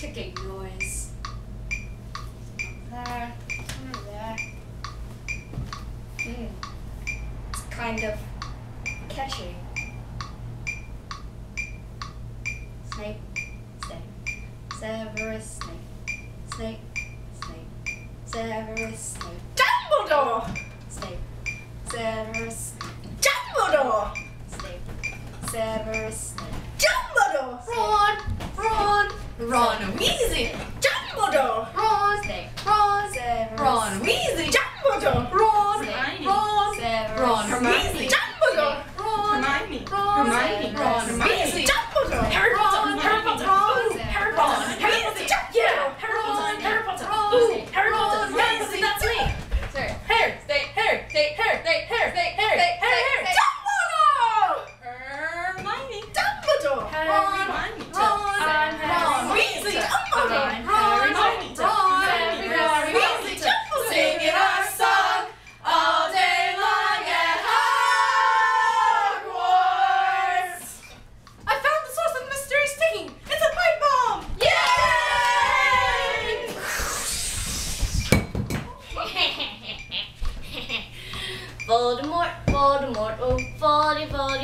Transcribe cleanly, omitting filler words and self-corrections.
ticking noise. There, there. It's kind of catchy. Snape, Snape, Severus Snape, Snape, Snape, Severus Snape. Dumbledore! Snape, Severus Snape, Dumbledore! Snape, Severus Snape. Dumbledore! Ron Weasley, Dumbledore! Ron, Snape, Ron, Severus. Ron Weasley, Dumbledore! Ron, Snape, Ron, Severus. Ron Weasley, Dumbledore! Ron, Hermione, Ron, Hermione, Ron Severus. Weasley, Dumbledore! Harry Potter, Harry Potter, Ron, Harry Potter, Harry Potter, yeah, Harry Potter, Harry Potter, ooh, Harry Potter, yes, that's me. Sorry. Hair, stay, hair, stay, hair, stay, hair, stay, hair, stay, hair, hair. Dumbledore! Hermione, Dumbledore! Hermione, Ron Weasley, Dumbledore! Hermione, Ron Weasley, singing our song all day long at Hogwarts. I found the source of the mysterious stinging. It's a pipe bomb. Yay! Voldemort, Voldemort, oh, Voldemort.